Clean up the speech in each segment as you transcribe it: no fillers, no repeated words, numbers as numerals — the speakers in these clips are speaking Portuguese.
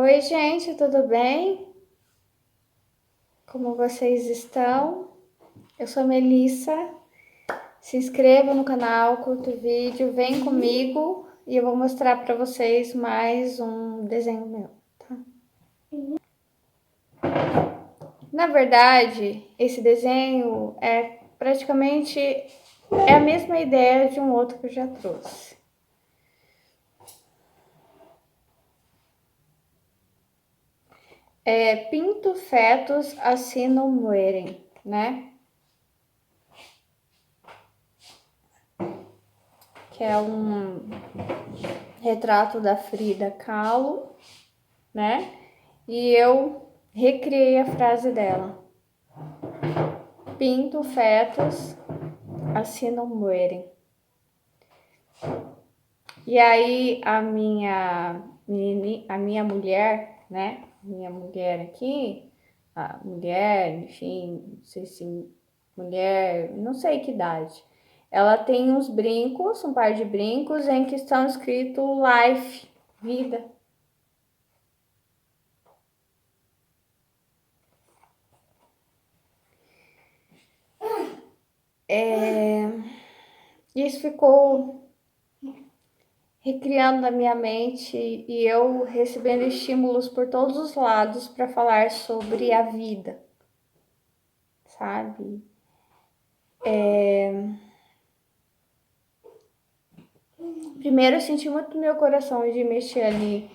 Oi, gente, tudo bem? Como vocês estão? Eu sou a Melissa. Se inscreva no canal, curta o vídeo, vem comigo e eu vou mostrar para vocês mais um desenho meu, tá? Na verdade, esse desenho é praticamente a mesma ideia de um outro que eu já trouxe. Pinto fetos assim não muerem, né? Que é um retrato da Frida Kahlo, né? E eu recriei a frase dela. Pinto fetos assim não muerem. E aí a minha mulher, né? Minha mulher aqui, a mulher, enfim, não sei se mulher, não sei que idade. Ela tem uns brincos, um par de brincos em que estão escrito life, vida. Isso ficou recriando na minha mente e eu recebendo estímulos por todos os lados para falar sobre a vida, sabe? Primeiro eu senti muito no meu coração de mexer ali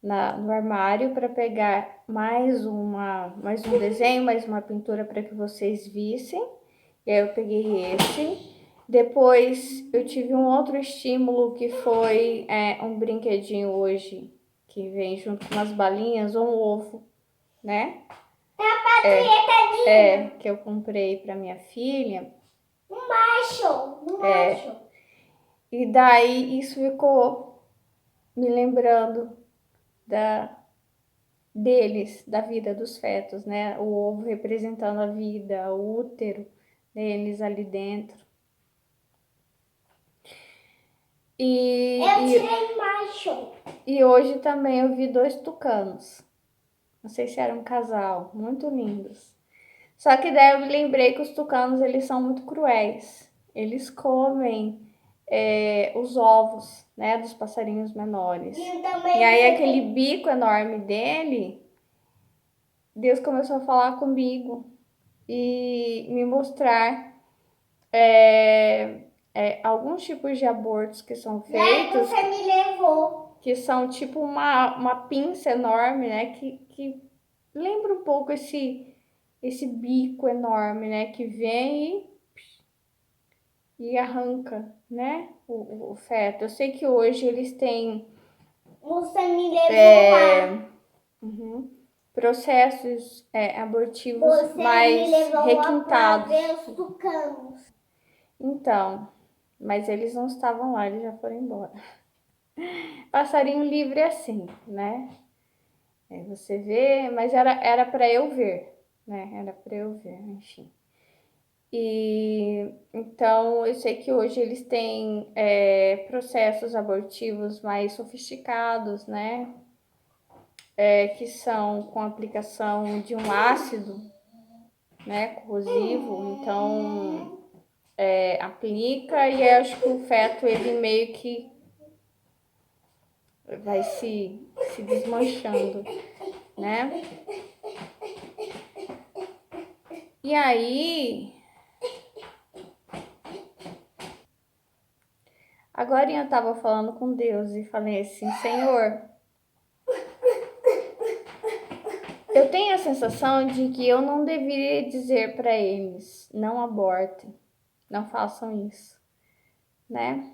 no armário para pegar mais um desenho, mais uma pintura para que vocês vissem. E aí eu peguei esse. Depois eu tive um outro estímulo que foi um brinquedinho hoje que vem junto com umas balinhas ou um ovo, né? Que eu comprei para minha filha. Um macho. E daí isso ficou me lembrando deles, da vida dos fetos, né? O ovo representando a vida, o útero deles ali dentro. Eu tirei macho. E hoje também eu vi 2 tucanos. Não sei se era um casal, muito lindos. Só que daí eu me lembrei que os tucanos, eles são muito cruéis. Eles comem os ovos, né, dos passarinhos menores. E aí aquele bico enorme dele, Deus começou a falar comigo e me mostrar alguns tipos de abortos que são feitos. Você me levou. Que são tipo uma pinça enorme, né? Que lembra um pouco esse bico enorme, né? Que vem e arranca, né? O feto. Eu sei que hoje eles têm. Você me levou lá. Processos abortivos Você mais me levou requintados. Lá pra ver os tucanos. Então, mas eles não estavam lá, eles já foram embora. Passarinho livre é assim, né? Você vê, mas era para eu ver, né? Era para eu ver, enfim. E então eu sei que hoje eles têm processos abortivos mais sofisticados, né? Que são com aplicação de um ácido, né? Corrosivo. Então aplica e acho que o feto ele meio que vai se desmanchando, né? E aí, agora eu estava falando com Deus e falei assim, Senhor, eu tenho a sensação de que eu não deveria dizer para eles, não abortem, não façam isso, né?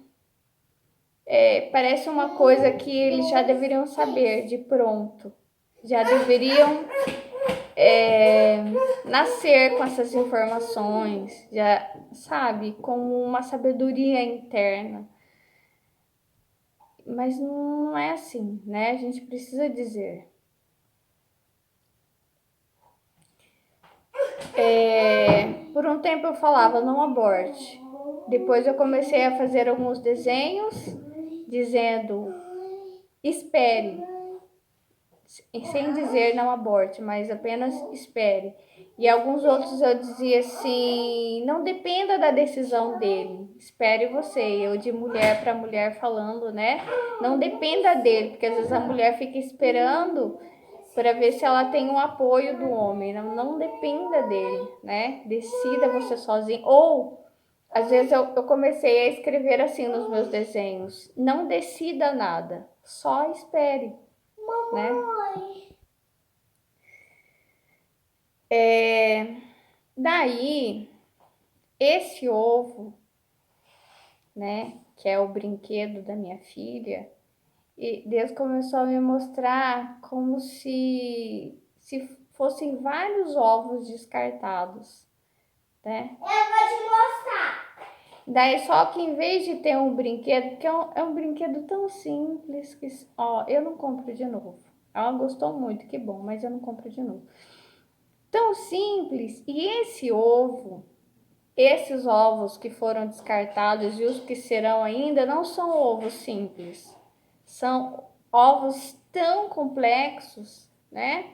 Parece uma coisa que eles já deveriam saber de pronto, já deveriam nascer com essas informações, já sabe, com uma sabedoria interna. Mas não é assim, né? A gente precisa dizer. Por um tempo eu falava não aborte. Depois eu comecei a fazer alguns desenhos dizendo espere, sem dizer não aborte, mas apenas espere. E alguns outros eu dizia assim, não dependa da decisão dele, espere você. Eu de mulher para mulher falando, né? Não dependa dele, porque às vezes a mulher fica esperando para ver se ela tem um apoio do homem. Não dependa dele, né? Decida você sozinho. Ou às vezes eu comecei a escrever assim nos meus desenhos: não decida nada, só espere, né? Daí, esse ovo, né, que é o brinquedo da minha filha, e Deus começou a me mostrar como se fossem vários ovos descartados, né? Eu vou te mostrar. Daí só que em vez de ter um brinquedo, que é um brinquedo tão simples que, ó, eu não compro de novo. Ela gostou muito, que bom, mas eu não compro de novo. Tão simples. E esse ovo, esses ovos que foram descartados e os que serão ainda, não são ovos simples. São ovos tão complexos, né?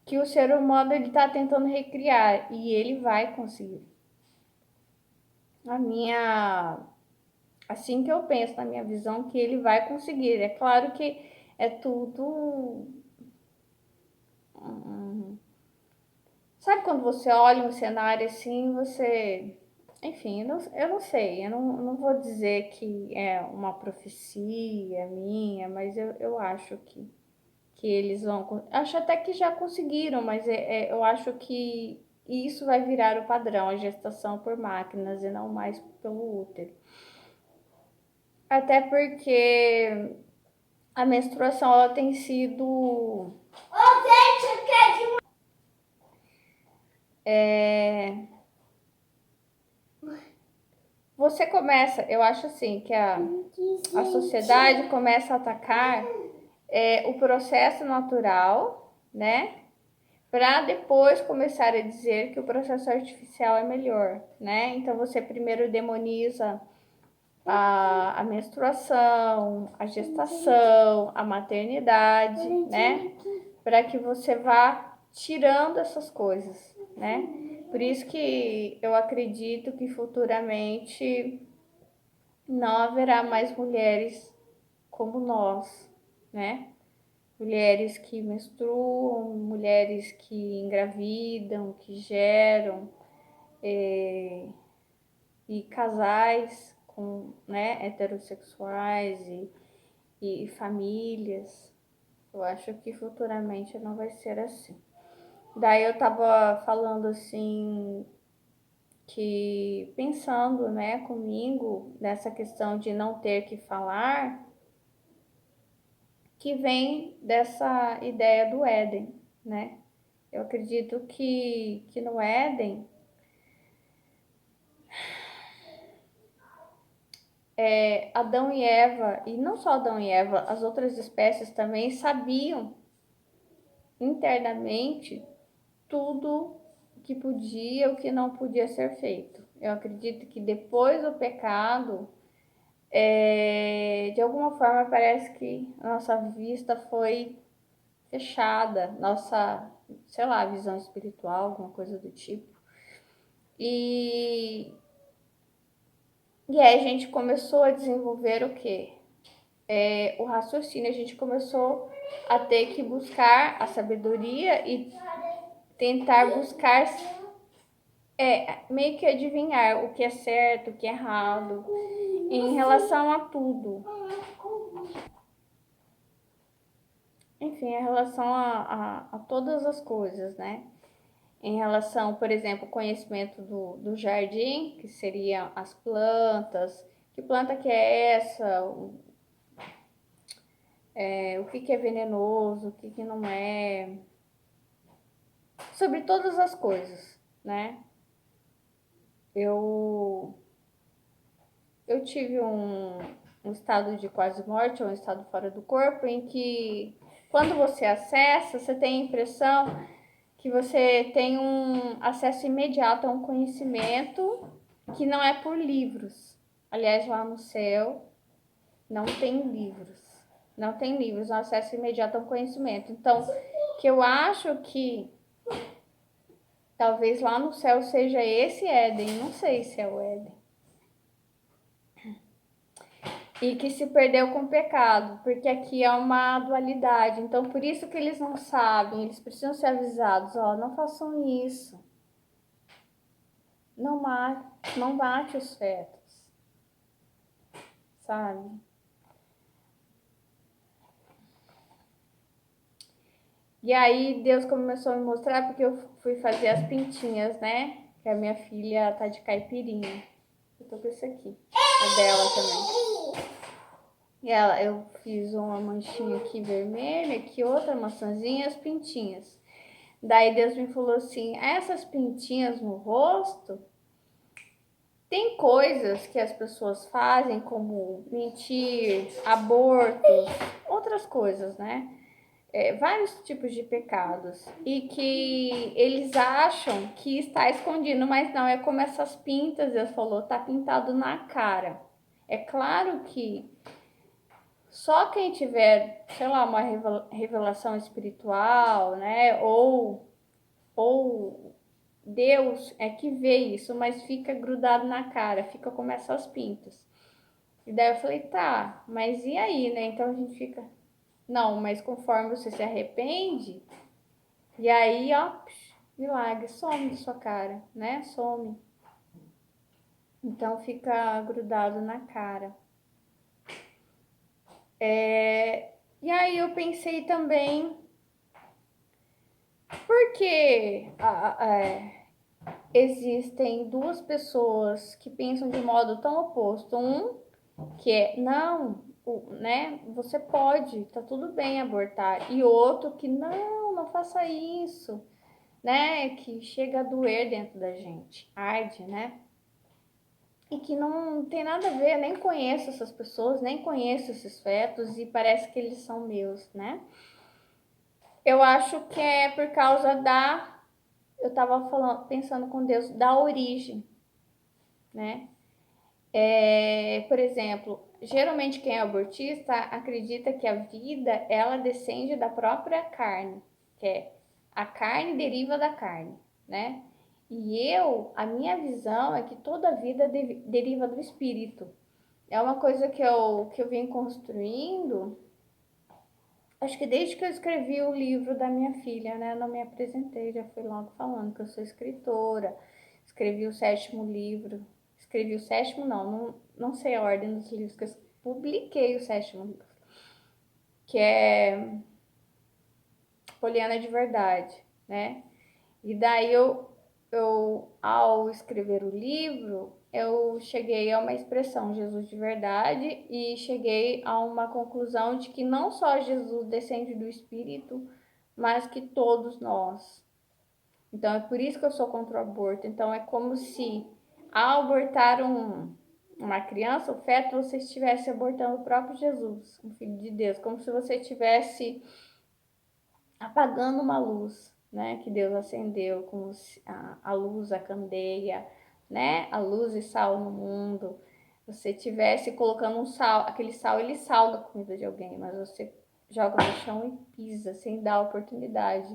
Que o ser humano ele está tentando recriar e ele vai conseguir. A minha, assim que eu penso na minha visão, que ele vai conseguir. É claro que é tudo. Sabe quando você olha um cenário assim, você. Enfim, eu não sei, eu não vou dizer que é uma profecia minha, mas eu acho que eles vão. Acho até que já conseguiram, mas eu acho que isso vai virar o padrão, a gestação por máquinas e não mais pelo útero. Até porque a menstruação ela tem sido Ô, gente, eu quero de você começa, eu acho assim, que a sociedade começa a atacar o processo natural, né? Para depois começar a dizer que o processo artificial é melhor, né? Então você primeiro demoniza a menstruação, a gestação, a maternidade, né? Para que você vá tirando essas coisas, né? Por isso que eu acredito que futuramente não haverá mais mulheres como nós, né? Mulheres que menstruam, mulheres que engravidam, que geram, e casais com, né, heterossexuais e famílias. Eu acho que futuramente não vai ser assim. Daí eu tava falando assim que pensando, né, comigo nessa questão de não ter que falar, que vem dessa ideia do Éden, né? Eu acredito que no Éden Adão e Eva, e não só Adão e Eva, as outras espécies também sabiam internamente tudo que podia, o que não podia ser feito. Eu acredito que depois do pecado, de alguma forma parece que a nossa vista foi fechada, nossa, sei lá, visão espiritual, alguma coisa do tipo. E, e aí a gente começou a desenvolver o quê? O raciocínio, a gente começou a ter que buscar a sabedoria e tentar buscar meio que adivinhar o que é certo, o que é errado, em relação a tudo. Enfim, em relação a todas as coisas, né? Em relação, por exemplo, ao conhecimento do jardim, que seriam as plantas, que planta que é essa, o que é venenoso, o que não é, sobre todas as coisas, né? Eu tive um estado de quase morte, ou um estado fora do corpo, em que quando você acessa, você tem a impressão que você tem um acesso imediato a um conhecimento que não é por livros. Aliás, lá no céu não tem livros, Não tem livros, um acesso imediato ao conhecimento. Então, que eu acho que talvez lá no céu seja esse Éden, não sei se é o Éden. E que se perdeu com o pecado, porque aqui é uma dualidade. Então, por isso que eles não sabem, eles precisam ser avisados, ó, não façam isso. Não mate os fetos, sabe? E aí Deus começou a me mostrar, porque eu fui fazer as pintinhas, né? Que a minha filha tá de caipirinha. Eu tô com esse aqui, a dela também. E eu fiz uma manchinha aqui vermelha, aqui outra maçãzinha, as pintinhas. Daí Deus me falou assim, essas pintinhas no rosto, tem coisas que as pessoas fazem, como mentir, abortos, outras coisas, né? Vários tipos de pecados. E que eles acham que está escondido, mas não, é como essas pintas, Deus falou, tá pintado na cara. É claro que só quem tiver, sei lá, uma revelação espiritual, né? Ou Deus é que vê isso, mas fica grudado na cara, fica como essas pintas. E daí eu falei, tá, mas e aí, né? Então a gente fica, não, mas conforme você se arrepende, e aí, ó, milagre, some de sua cara, né? Some. Então fica grudado na cara. E aí eu pensei também, porque existem duas pessoas que pensam de modo tão oposto. Um que é, não, né, você pode, tá tudo bem abortar. E outro que, não faça isso, né, que chega a doer dentro da gente, arde, né? E que não tem nada a ver, nem conheço essas pessoas, nem conheço esses fetos e parece que eles são meus, né? Eu acho que é por causa eu tava pensando com Deus, da origem, né? Por exemplo, geralmente quem é abortista acredita que a vida, ela descende da própria carne, que é a carne deriva da carne, né? E a minha visão é que toda vida deriva do espírito. É uma coisa que eu venho construindo, acho que desde que eu escrevi o livro da minha filha, né? Eu não me apresentei, já fui logo falando que eu sou escritora, escrevi o 7º livro, escrevi o 7º não sei a ordem dos livros, que eu publiquei o 7º livro, que é Poliana de Verdade, né? E daí ao escrever o livro, eu cheguei a uma expressão, Jesus de verdade, e cheguei a uma conclusão de que não só Jesus descende do Espírito, mas que todos nós. Então é por isso que eu sou contra o aborto. Então é como se ao abortar uma criança, o feto, você estivesse abortando o próprio Jesus, o Filho de Deus, como se você estivesse apagando uma luz, né, que Deus acendeu, como a luz, a candeia, né, a luz e sal no mundo. Você tivesse colocando um sal, aquele sal ele salga a comida de alguém, mas você joga no chão e pisa sem dar oportunidade.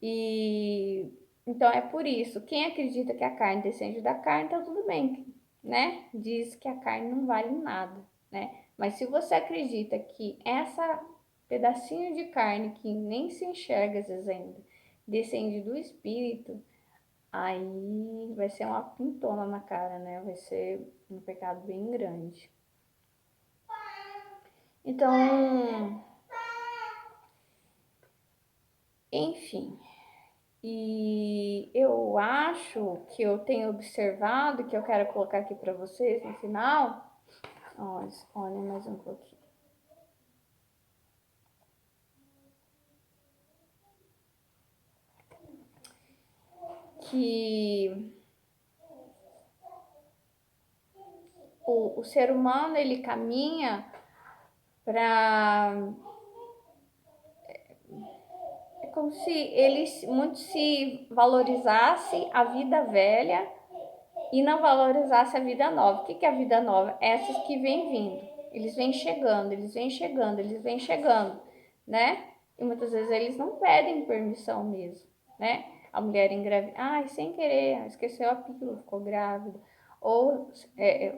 E então é por isso, quem acredita que a carne descende da carne, tá tudo bem, né? Diz que a carne não vale nada, né? Mas se você acredita que essa pedacinho de carne que nem se enxerga às vezes ainda, descende do espírito, aí vai ser uma pintona na cara, né? Vai ser um pecado bem grande. Então, enfim, e eu acho que eu tenho observado, que eu quero colocar aqui para vocês no final. Olha mais um pouquinho. Que o ser humano, ele caminha para... É como se ele muito se valorizasse a vida velha e não valorizasse a vida nova. O que é a vida nova? Essas que vem vindo. Eles vêm chegando, eles vêm chegando, eles vêm chegando, né? E muitas vezes eles não pedem permissão mesmo, né? A mulher engravida, ai, sem querer, esqueceu a pílula, ficou grávida. Ou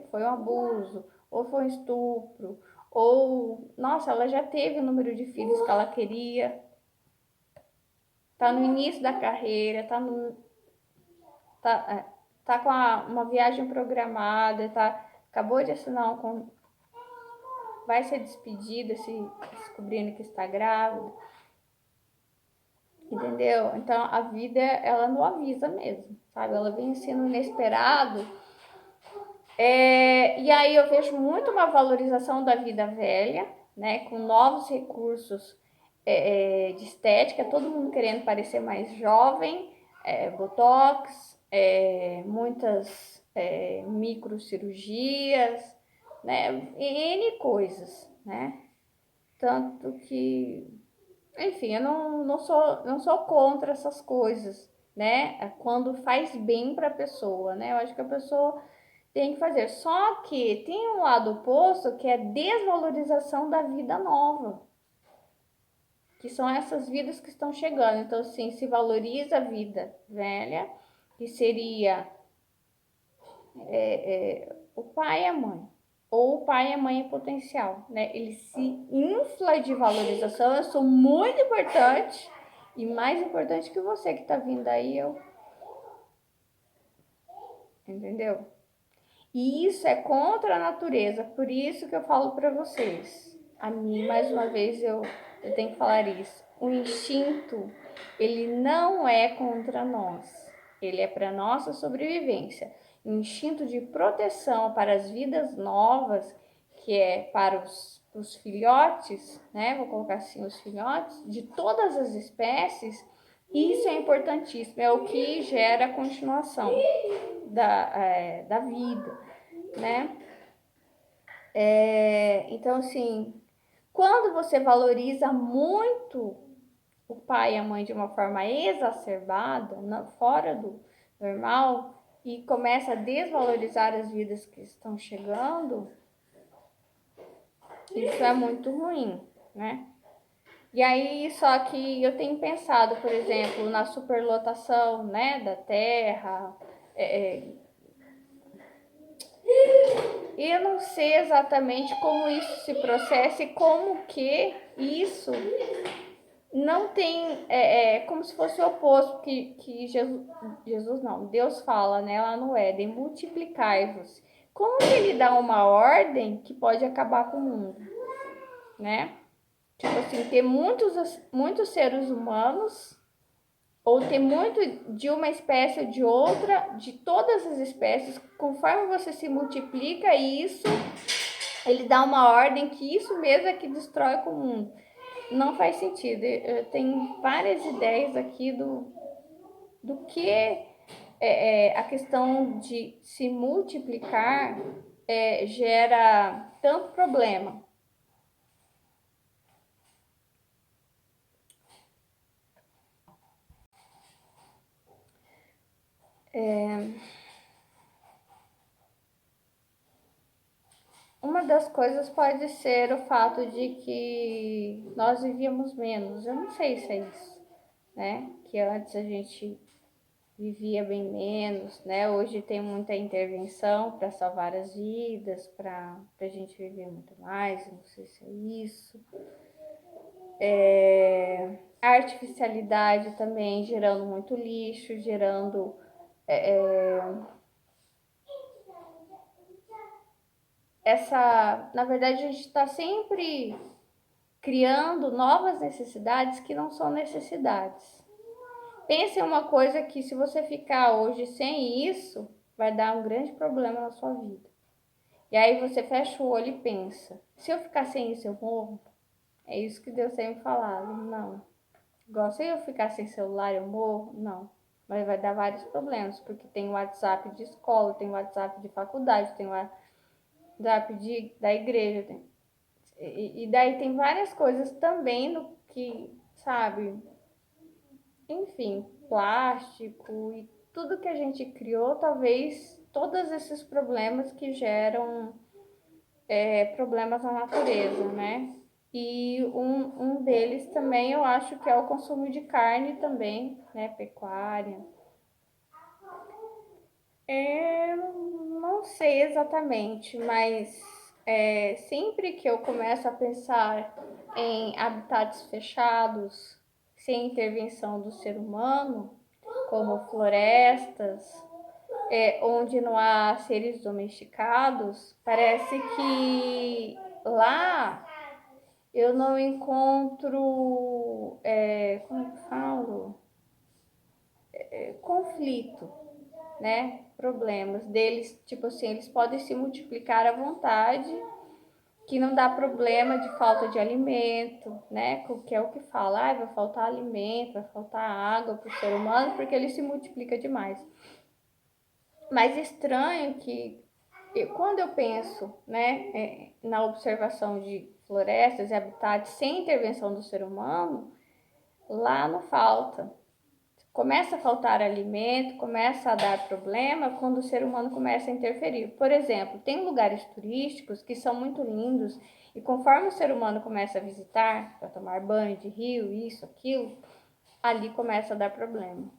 foi um abuso, ou foi um estupro, ou, nossa, ela já teve o número de filhos que ela queria, tá no início da carreira, tá com uma viagem programada, acabou de assinar vai ser despedida se descobrindo que está grávida, entendeu? Então a vida, ela não avisa mesmo, sabe? Ela vem sendo inesperado. E aí eu vejo muito uma valorização da vida velha, né? Com novos recursos de estética, todo mundo querendo parecer mais jovem, botox, muitas microcirurgias, né? N coisas, né? Tanto que, enfim, eu não sou contra essas coisas, né? Quando faz bem para a pessoa, né? Eu acho que a pessoa tem que fazer. Só que tem um lado oposto que é a desvalorização da vida nova, que são essas vidas que estão chegando. Então, assim, se valoriza a vida velha, que seria o pai e a mãe, ou o pai e a mãe em potencial, né? Ele se infla de valorização. Eu sou muito importante e mais importante que você que tá vindo aí, entendeu? E isso é contra a natureza, por isso que eu falo para vocês. A mim, mais uma vez, eu tenho que falar isso. O instinto, ele não é contra nós, ele é para nossa sobrevivência. O instinto de proteção para as vidas novas, que é para os filhotes, né? Vou colocar assim, os filhotes de todas as espécies, isso é importantíssimo, é o que gera a continuação da vida, né? Então, assim, quando você valoriza muito o pai e a mãe de uma forma exacerbada, fora do normal, e começa a desvalorizar as vidas que estão chegando, isso é muito ruim, né? E aí, só que eu tenho pensado, por exemplo, na superlotação, né, da Terra. Eu não sei exatamente como isso se processa e como que isso não tem, como se fosse o oposto que Jesus não, Deus fala, né, lá no Éden, multiplicai-vos. Como que ele dá uma ordem que pode acabar com o mundo, né? Tipo assim, ter muitos seres humanos, ou ter muito de uma espécie ou de outra, de todas as espécies, conforme você se multiplica, isso, ele dá uma ordem que isso mesmo é que destrói com o mundo. Não faz sentido. Eu tenho várias ideias aqui do que a questão de se multiplicar gera tanto problema. Uma das coisas pode ser o fato de que nós vivíamos menos. Eu não sei se é isso, né? Que antes a gente vivia bem menos, né? Hoje tem muita intervenção para salvar as vidas, para a gente viver muito mais, não sei se é isso. A artificialidade também gerando muito lixo, gerando na verdade a gente está sempre criando novas necessidades que não são necessidades. Pense em uma coisa que se você ficar hoje sem isso, vai dar um grande problema na sua vida. E aí você fecha o olho e pensa, se eu ficar sem isso eu morro? É isso que Deus tem me falado. Não. Igual se eu ficar sem celular eu morro? Não. Mas vai dar vários problemas, porque tem o WhatsApp de escola, tem o WhatsApp de faculdade, tem o WhatsApp da igreja. E daí tem várias coisas também no que, sabe, enfim, plástico e tudo que a gente criou, talvez todos esses problemas que geram problemas na natureza, né? E um deles também eu acho que é o consumo de carne também, né? Pecuária. Não sei exatamente, mas sempre que eu começo a pensar em habitats fechados, sem intervenção do ser humano, como florestas, onde não há seres domesticados, parece que lá eu não encontro, como eu falo, conflito, né? Problemas deles, tipo assim, eles podem se multiplicar à vontade, que não dá problema de falta de alimento, né? Que é o que fala, vai faltar alimento, vai faltar água para o ser humano, porque ele se multiplica demais. Mas estranho que quando eu penso, né, na observação de florestas e habitats sem intervenção do ser humano, lá não falta. Começa a faltar alimento, começa a dar problema quando o ser humano começa a interferir. Por exemplo, tem lugares turísticos que são muito lindos e conforme o ser humano começa a visitar, para tomar banho de rio, isso, aquilo, ali começa a dar problema.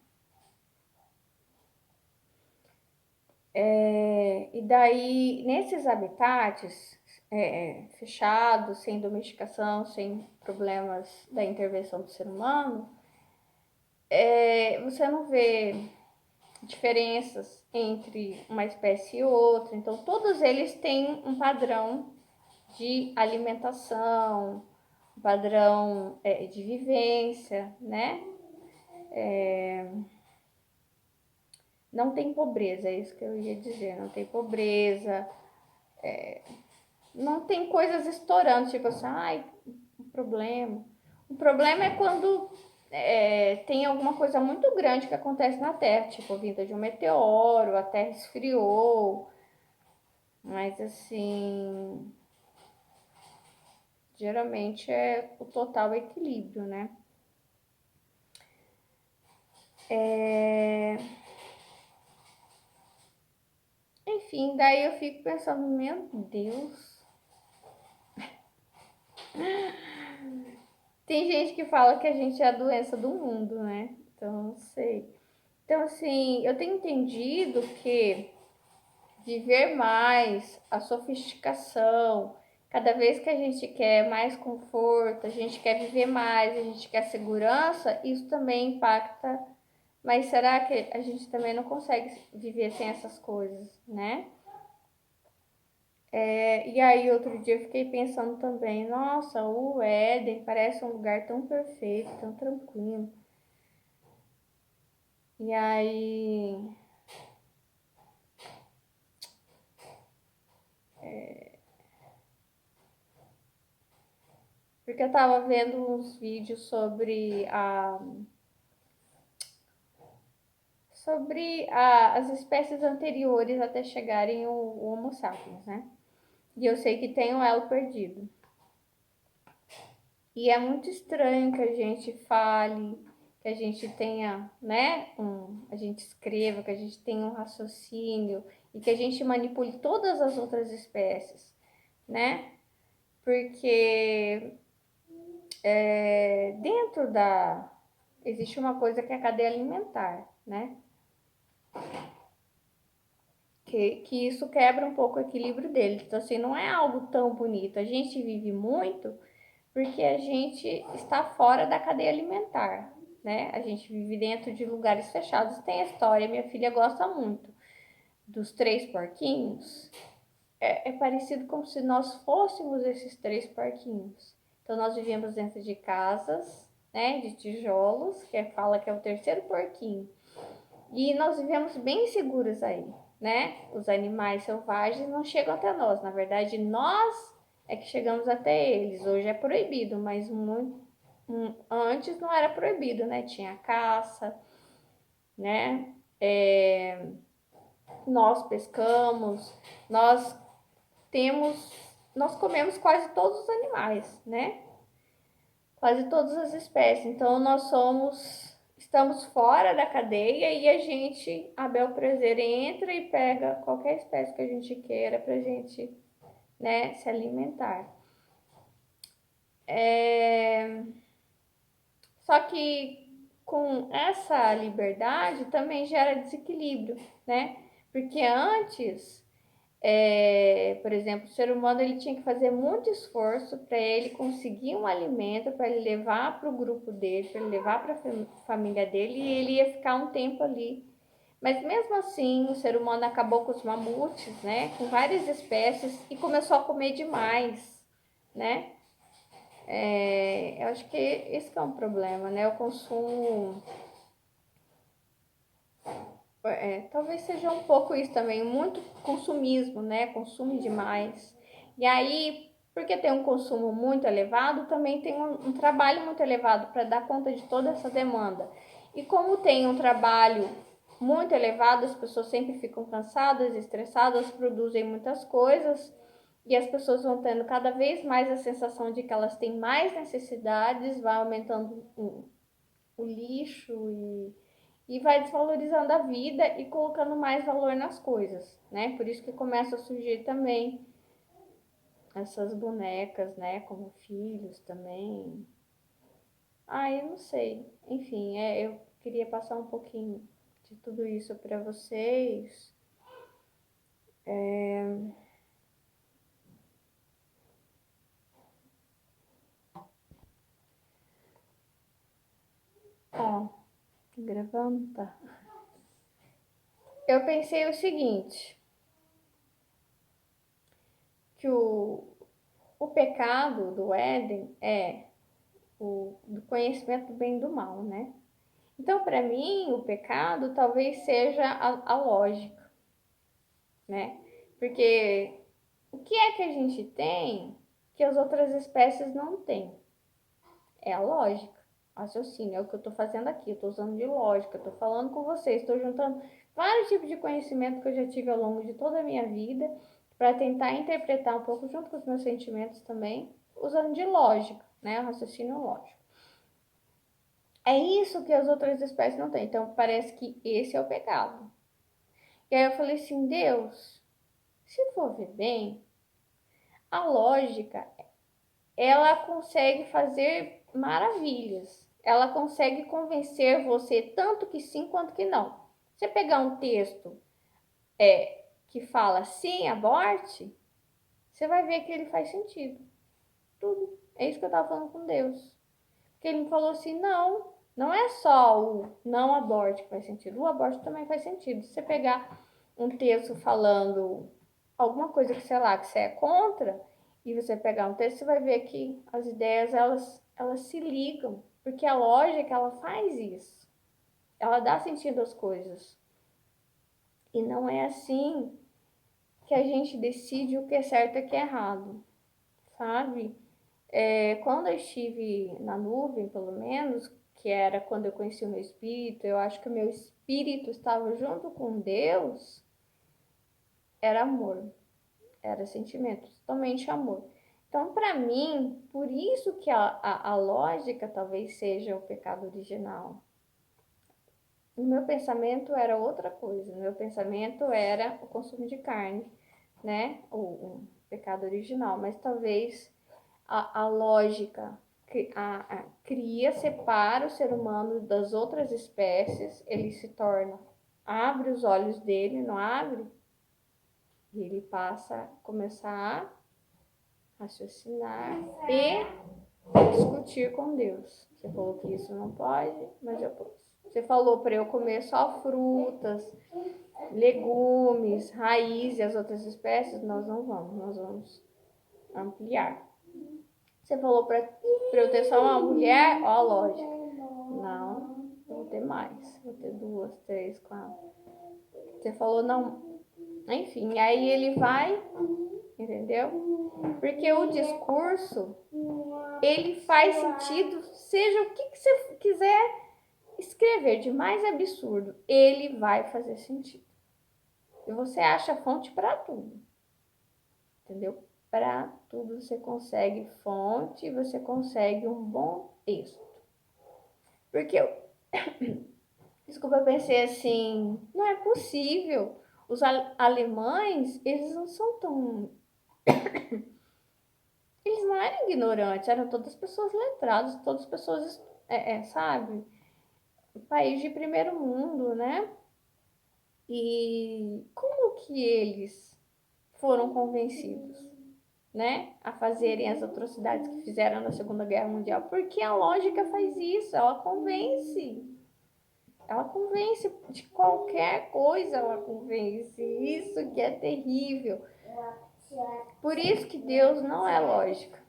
E daí, nesses habitats fechados, sem domesticação, sem problemas da intervenção do ser humano, você não vê diferenças entre uma espécie e outra. Então, todos eles têm um padrão de alimentação, um padrão de vivência, né? Não tem pobreza, é isso que eu ia dizer. Não tem pobreza, não tem coisas estourando, tipo assim, ai, um problema. O problema é quando tem alguma coisa muito grande que acontece na Terra, tipo vinda de um meteoro, a Terra esfriou, mas assim, geralmente é o total equilíbrio, né? Enfim, daí eu fico pensando, meu Deus. Tem gente que fala que a gente é a doença do mundo, né? Então, não sei. Então, assim, eu tenho entendido que viver mais, a sofisticação, cada vez que a gente quer mais conforto, a gente quer viver mais, a gente quer segurança, isso também impacta. Mas será que a gente também não consegue viver sem essas coisas, né? E aí, outro dia eu fiquei pensando também, nossa, o Éden parece um lugar tão perfeito, tão tranquilo. E aí, porque eu tava vendo uns vídeos as espécies anteriores até chegarem o Homo sapiens, né? E eu sei que tem um elo perdido. E é muito estranho que a gente fale, que a gente tenha, né, a gente escreva, que a gente tenha um raciocínio e que a gente manipule todas as outras espécies, né? Porque dentro existe uma coisa que é a cadeia alimentar, né? Que isso quebra um pouco o equilíbrio deles. Então, assim, não é algo tão bonito. A gente vive muito porque a gente está fora da cadeia alimentar, né? A gente vive dentro de lugares fechados. Tem a história, minha filha gosta muito dos três porquinhos. É parecido como se nós fôssemos esses três porquinhos. Então, nós vivíamos dentro de casas, né, de tijolos, fala que é o terceiro porquinho. E nós vivemos bem seguros aí, né? Os animais selvagens não chegam até nós. Na verdade, nós é que chegamos até eles. Hoje é proibido, mas antes não era proibido, né? Tinha caça, né? Nós pescamos, nós temos, nós comemos quase todos os animais, né? Quase todas as espécies. Então estamos fora da cadeia e a gente, a bel prazer, entra e pega qualquer espécie que a gente queira pra gente né, se alimentar. Só que com essa liberdade também gera desequilíbrio, né? Porque antes, por exemplo, o ser humano ele tinha que fazer muito esforço para ele conseguir um alimento, para ele levar para o grupo dele, para ele levar para a família dele, e ele ia ficar um tempo ali. Mas mesmo assim, o ser humano acabou com os mamutes, né? Com várias espécies e começou a comer demais, né? Eu acho que esse que é um problema, né? O consumo, talvez seja um pouco isso também, muito consumismo, né? Consume demais. E aí, porque tem um consumo muito elevado, também tem um trabalho muito elevado para dar conta de toda essa demanda. E como tem um trabalho muito elevado, as pessoas sempre ficam cansadas, estressadas, produzem muitas coisas e as pessoas vão tendo cada vez mais a sensação de que elas têm mais necessidades, vai aumentando o lixo e vai desvalorizando a vida e colocando mais valor nas coisas, né? Por isso que começa a surgir também essas bonecas, né? Como filhos também. Eu não sei. Enfim, eu queria passar um pouquinho de tudo isso para vocês. Ó, gravando, tá? Eu pensei o seguinte, que o pecado do Éden é do conhecimento do bem e do mal, né? Então, para mim, o pecado talvez seja a lógica, né? Porque o que é que a gente tem que as outras espécies não têm? É a lógica, raciocínio, é o que eu estou fazendo aqui, eu estou usando de lógica, estou falando com vocês, estou juntando vários tipos de conhecimento que eu já tive ao longo de toda a minha vida para tentar interpretar um pouco junto com os meus sentimentos também, usando de lógica, né? O raciocínio lógico. É isso que as outras espécies não têm. Então, parece que esse é o pecado. E aí eu falei assim, Deus, se for ver bem, a lógica, ela consegue fazer maravilhas. Ela consegue convencer você tanto que sim quanto que não. Você pegar um texto que fala sim, aborte, você vai ver que ele faz sentido. Tudo. É isso que eu estava falando com Deus. Porque ele me falou assim, não é só o não aborte que faz sentido. O aborto também faz sentido. Se você pegar um texto falando alguma coisa que, sei lá, que você é contra, e você pegar um texto, você vai ver que as ideias, elas se ligam. Porque a lógica, ela faz isso. Ela dá sentido às coisas. E não é assim que a gente decide o que é certo e o que é errado, sabe? Quando eu estive na nuvem, pelo menos, que era quando eu conheci o meu espírito, eu acho que o meu espírito estava junto com Deus, era amor, era sentimento, totalmente amor. Então, para mim, por isso que a lógica talvez seja o pecado original. O meu pensamento era outra coisa, o meu pensamento era o consumo de carne, né? O pecado original, mas talvez a lógica cria, separa o ser humano das outras espécies, ele se torna, abre os olhos dele, não abre? E ele passa a começar a raciocinar e discutir com Deus. Você falou que isso não pode, mas eu posso. Você falou para eu comer só frutas, legumes, raízes e as outras espécies, nós não vamos, nós vamos ampliar. Você falou pra eu ter só uma mulher, ó, lógica. Não, eu vou ter mais. Vou ter 2, 3, 4. Você falou não. Enfim, aí ele vai, entendeu? Porque o discurso, ele faz sentido, seja o que você quiser escrever de mais absurdo, ele vai fazer sentido. E você acha fonte para tudo, entendeu? Para tudo você consegue fonte, você consegue um bom texto. Porque eu, desculpa, eu pensei assim, não é possível. Os alemães, eles não são tão Eles não eram ignorantes, eram todas pessoas letradas, todas pessoas, sabe? País de primeiro mundo, né? E como que eles foram convencidos, né, a fazerem as atrocidades que fizeram na Segunda Guerra Mundial? Porque a lógica faz isso, ela convence. Ela convence de qualquer coisa, ela convence. Isso que é terrível. Por isso que Deus não é lógica.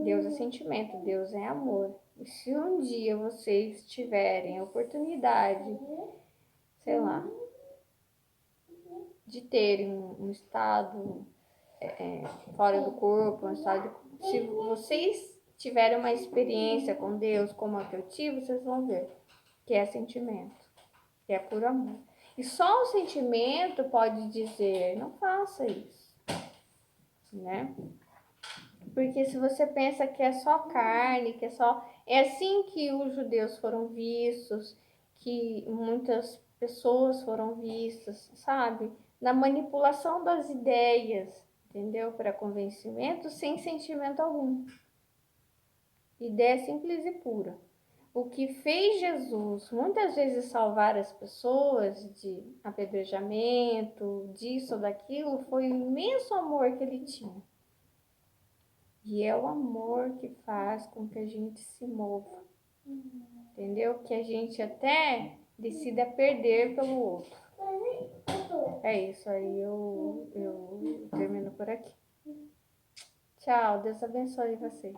Deus é sentimento, Deus é amor. E se um dia vocês tiverem a oportunidade, sei lá, de terem um estado fora do corpo, um estado. Se vocês tiverem uma experiência com Deus como a que eu tive, vocês vão ver que é sentimento, que é puro amor. E só o sentimento pode dizer, não faça isso, né? Porque se você pensa que é só carne, que é só. É assim que os judeus foram vistos, que muitas pessoas foram vistas, sabe? Na manipulação das ideias, entendeu? Para convencimento, sem sentimento algum. Ideia simples e pura. O que fez Jesus muitas vezes salvar as pessoas de apedrejamento, disso ou daquilo, foi o imenso amor que ele tinha. E é o amor que faz com que a gente se mova, entendeu? Que a gente até decida perder pelo outro. É isso aí, eu termino por aqui. Tchau, Deus abençoe vocês.